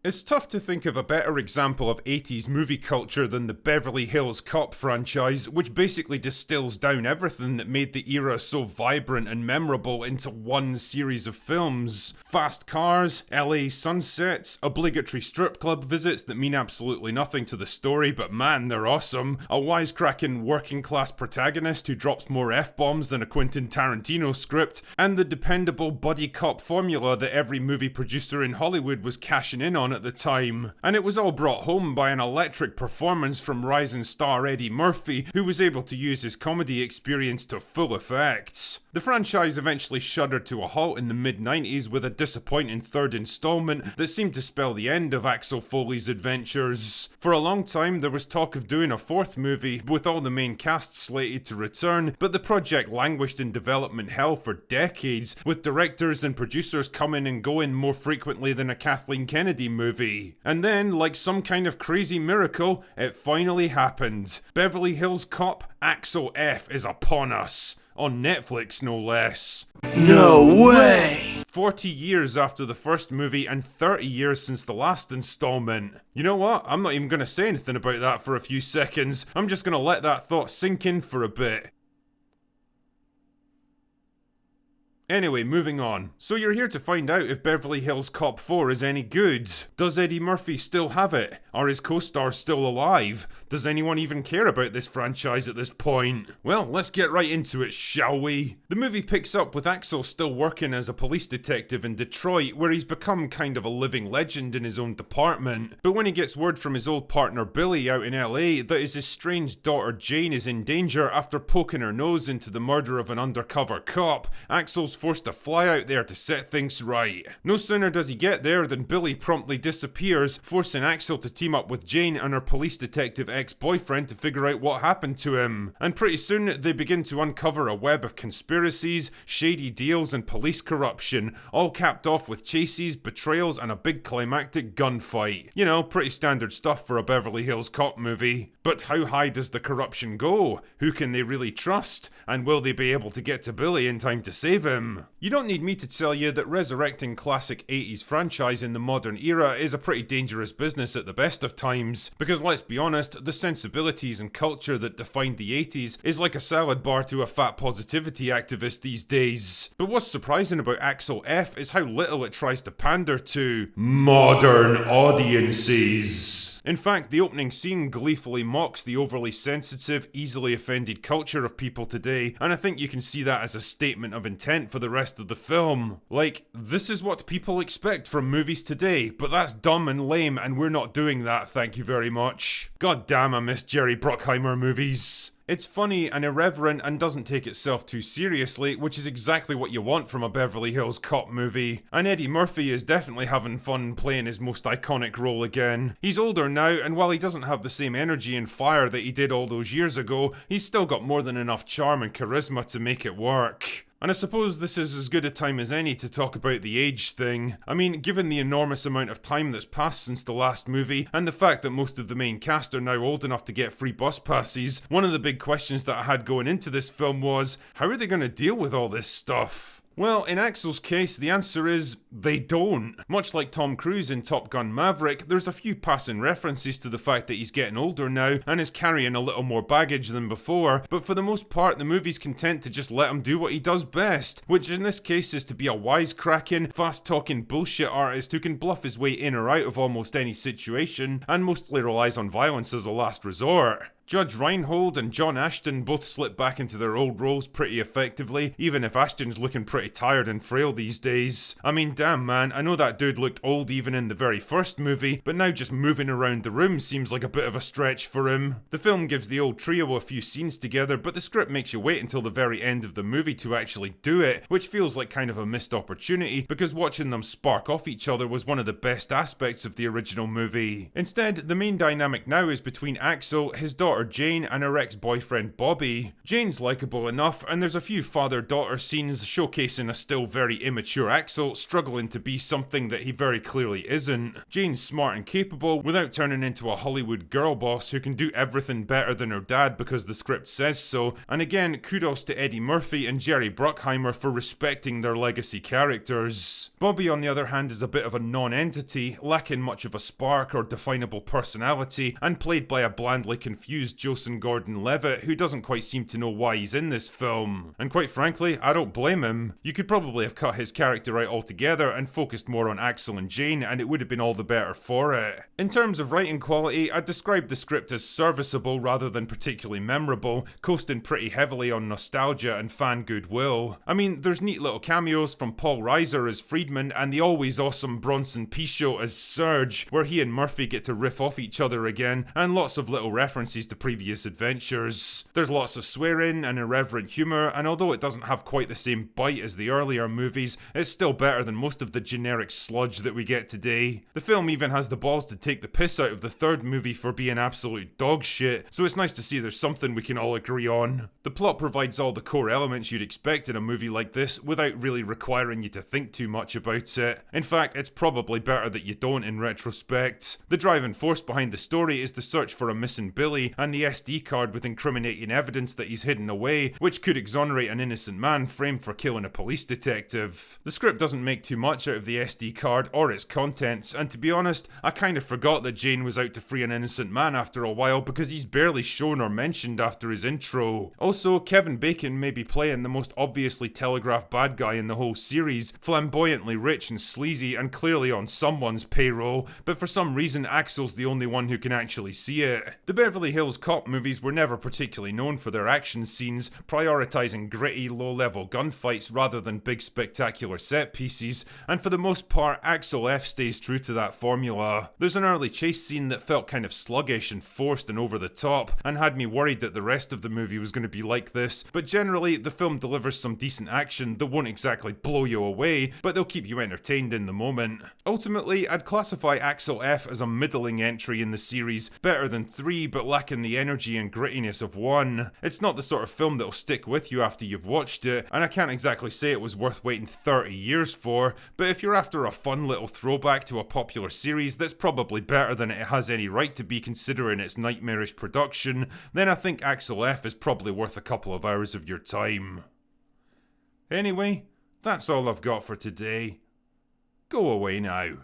It's tough to think of a better example of 80s movie culture than the Beverly Hills Cop franchise, which basically distills down everything that made the era so vibrant and memorable into one series of films. Fast cars, LA sunsets, obligatory strip club visits that mean absolutely nothing to the story, but man, they're awesome. A wisecracking working class protagonist who drops more F-bombs than a Quentin Tarantino script, and the dependable buddy cop formula that every movie producer in Hollywood was cashing in on at the time. And it was all brought home by an electric performance from rising star Eddie Murphy, who was able to use his comedy experience to full effect. The franchise eventually shuddered to a halt in the mid-90s with a disappointing third installment that seemed to spell the end of Axel Foley's adventures. For a long time there was talk of doing a fourth movie, with all the main cast slated to return, but the project languished in development hell for decades, with directors and producers coming and going more frequently than a Kathleen Kennedy movie. And then, like some kind of crazy miracle, it finally happened. Beverly Hills Cop Axel F is upon us. On Netflix, no less. No way! 40 years after the first movie and 30 years since the last installment. You know what? I'm not even going to say anything about that for a few seconds. I'm just going to let that thought sink in for a bit. Anyway, moving on. So you're here to find out if Beverly Hills Cop 4 is any good. Does Eddie Murphy still have it? Are his co-stars still alive? Does anyone even care about this franchise at this point? Well, let's get right into it, shall we? The movie picks up with Axel still working as a police detective in Detroit, where he's become kind of a living legend in his own department. But when he gets word from his old partner Billy out in LA that his estranged daughter Jane is in danger after poking her nose into the murder of an undercover cop, Axel's forced to fly out there to set things right. No sooner does he get there than Billy promptly disappears, forcing Axel to team up with Jane and her police detective ex-boyfriend to figure out what happened to him. And pretty soon they begin to uncover a web of conspiracies, shady deals and police corruption, all capped off with chases, betrayals and a big climactic gunfight. You know, pretty standard stuff for a Beverly Hills Cop movie. But how high does the corruption go? Who can they really trust? And will they be able to get to Billy in time to save him? You don't need me to tell you that resurrecting classic 80s franchise in the modern era is a pretty dangerous business at the best of times, because let's be honest, the sensibilities and culture that defined the 80s is like a salad bar to a fat positivity activist these days. But what's surprising about Axel F is how little it tries to pander to modern audiences. In fact, the opening scene gleefully mocks the overly sensitive, easily offended culture of people today, and I think you can see that as a statement of intent for the rest of the film. Like, this is what people expect from movies today, but that's dumb and lame and we're not doing that, thank you very much. God damn, I miss Jerry Bruckheimer movies. It's funny and irreverent and doesn't take itself too seriously, which is exactly what you want from a Beverly Hills Cop movie. And Eddie Murphy is definitely having fun playing his most iconic role again. He's older now, and while he doesn't have the same energy and fire that he did all those years ago, he's still got more than enough charm and charisma to make it work. And I suppose this is as good a time as any to talk about the age thing. I mean, given the enormous amount of time that's passed since the last movie, and the fact that most of the main cast are now old enough to get free bus passes, one of the big questions that I had going into this film was, how are they going to deal with all this stuff? Well, in Axel's case, the answer is, they don't. Much like Tom Cruise in Top Gun Maverick, there's a few passing references to the fact that he's getting older now and is carrying a little more baggage than before, but for the most part the movie's content to just let him do what he does best, which in this case is to be a wisecracking, fast-talking bullshit artist who can bluff his way in or out of almost any situation, and mostly relies on violence as a last resort. Judge Reinhold and John Ashton both slip back into their old roles pretty effectively, even if Ashton's looking pretty tired and frail these days. I mean, damn man, I know that dude looked old even in the very first movie, but now just moving around the room seems like a bit of a stretch for him. The film gives the old trio a few scenes together, but the script makes you wait until the very end of the movie to actually do it, which feels like kind of a missed opportunity, because watching them spark off each other was one of the best aspects of the original movie. Instead, the main dynamic now is between Axel, his daughter daughter Jane and her ex-boyfriend Bobby. Jane's likeable enough, and there's a few father-daughter scenes showcasing a still very immature Axel struggling to be something that he very clearly isn't. Jane's smart and capable without turning into a Hollywood girl boss who can do everything better than her dad because the script says so, and again, kudos to Eddie Murphy and Jerry Bruckheimer for respecting their legacy characters. Bobby, on the other hand, is a bit of a non-entity, lacking much of a spark or definable personality, and played by a blandly confused Joseph Gordon-Levitt who doesn't quite seem to know why he's in this film. And quite frankly, I don't blame him. You could probably have cut his character out altogether and focused more on Axel and Jane, and it would have been all the better for it. In terms of writing quality, I'd describe the script as serviceable rather than particularly memorable, coasting pretty heavily on nostalgia and fan goodwill. I mean, there's neat little cameos from Paul Reiser as Friedman and the always awesome Bronson Pinchot as Serge, where he and Murphy get to riff off each other again, and lots of little references to previous adventures. There's lots of swearing and irreverent humour, and although it doesn't have quite the same bite as the earlier movies, it's still better than most of the generic sludge that we get today. The film even has the balls to take the piss out of the third movie for being absolute dog shit, so it's nice to see there's something we can all agree on. The plot provides all the core elements you'd expect in a movie like this without really requiring you to think too much about it. In fact, it's probably better that you don't in retrospect. The driving force behind the story is the search for a missing Billy and the SD card with incriminating evidence that he's hidden away, which could exonerate an innocent man framed for killing a police detective. The script doesn't make too much out of the SD card or its contents, and to be honest, I kind of forgot that Jane was out to free an innocent man after a while because he's barely shown or mentioned after his intro. Also, Kevin Bacon may be playing the most obviously telegraphed bad guy in the whole series, flamboyantly rich and sleazy and clearly on someone's payroll, but for some reason Axel's the only one who can actually see it. The Beverly Hills Cop movies were never particularly known for their action scenes, prioritizing gritty, low-level gunfights rather than big spectacular set pieces, and for the most part Axel F stays true to that formula. There's an early chase scene that felt kind of sluggish and forced and over the top, and had me worried that the rest of the movie was going to be like this, but generally the film delivers some decent action that won't exactly blow you away, but they'll keep you entertained in the moment. Ultimately, I'd classify Axel F as a middling entry in the series, better than 3 but lacking the energy and grittiness of 1. It's not the sort of film that'll stick with you after you've watched it, and I can't exactly say it was worth waiting 30 years for, but if you're after a fun little throwback to a popular series that's probably better than it has any right to be considering its nightmarish production, then I think Axel F is probably worth a couple of hours of your time. Anyway, that's all I've got for today. Go away now.